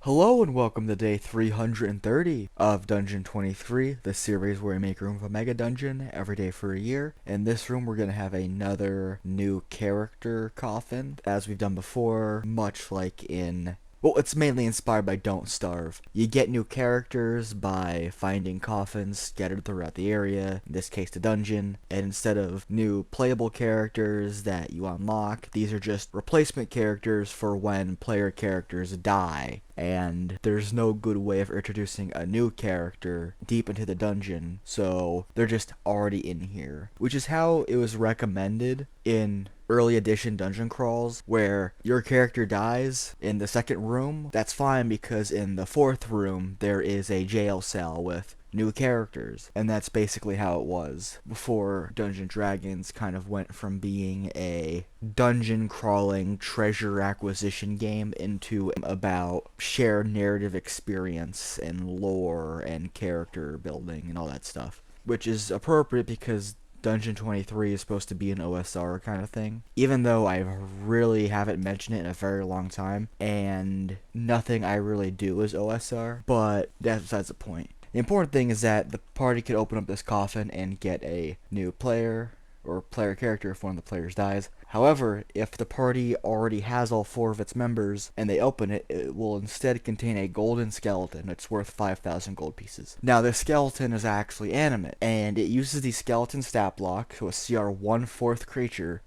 Hello and welcome to day 330 of Dungeon 23, the series where we make room for a mega dungeon every day for a year. In this room we're going to have another new character coffin, as we've done before, much like in... Well, it's mainly inspired by Don't Starve. You get new characters by finding coffins scattered throughout the area, in this case the dungeon, and instead of new playable characters that you unlock, these are just replacement characters for when player characters die. And there's no good way of introducing a new character deep into the dungeon, so they're just already in here. Which is how it was recommended in early edition dungeon crawls, where your character dies in the second room. That's fine because in the fourth room there is a jail cell with new characters, and that's basically how it was before Dungeon Dragons kind of went from being a dungeon crawling treasure acquisition game into about shared narrative experience and lore and character building and all that stuff, which is appropriate because Dungeon23 is supposed to be an OSR kind of thing, even though I really haven't mentioned it in a very long time, and nothing I really do is OSR, but that's besides the point. The important thing is that the party could open up this coffin and get a new player, or player character if one of the players dies. However, if the party already has all 4 of its members and they open it, it will instead contain a golden skeleton that's worth 5,000 gold pieces. Now, this skeleton is actually animate, and it uses the skeleton stat block, so a CR 1/4 creature.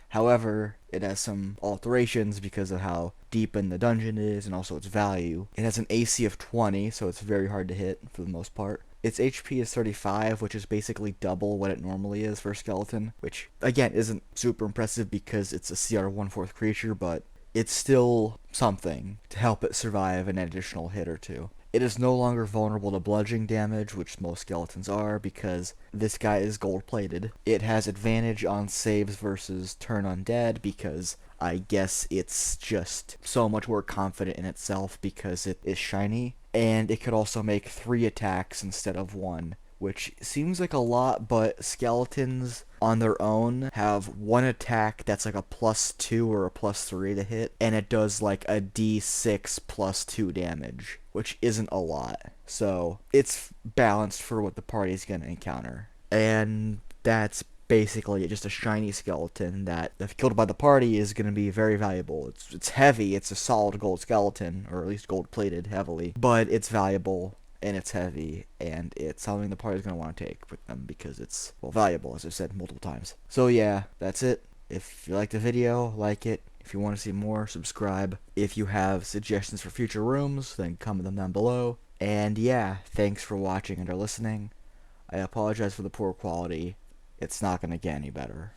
However, it has some alterations because of how deep in the dungeon it is and also its value. It has an AC of 20, so it's very hard to hit for the most part. Its HP is 35, which is basically double what it normally is for a skeleton, which, again, isn't super impressive because it's a CR 1/4 creature, but it's still something to help it survive an additional hit or two. It is no longer vulnerable to bludgeoning damage, which most skeletons are, because this guy is gold-plated. It has advantage on saves versus turn undead, because I guess it's just so much more confident in itself because it is shiny. And it could also make 3 attacks instead of 1, which seems like a lot, but skeletons on their own have 1 attack that's like a +2 or a +3 to hit, and it does like a d6 +2 damage, which isn't a lot. So it's balanced for what the party's gonna encounter. And that's basically just a shiny skeleton that, if killed by the party, is going to be very valuable. It's heavy, it's a solid gold skeleton, or at least gold plated heavily, but it's valuable and it's heavy, and it's something the party's going to want to take with them because it's, well, valuable, as I've said multiple times. So yeah, that's it. If you liked the video, like it. If you want to see more, subscribe. If you have suggestions for future rooms, then comment them down below. And yeah, thanks for watching and or listening. I apologize for the poor quality. It's not going to get any better.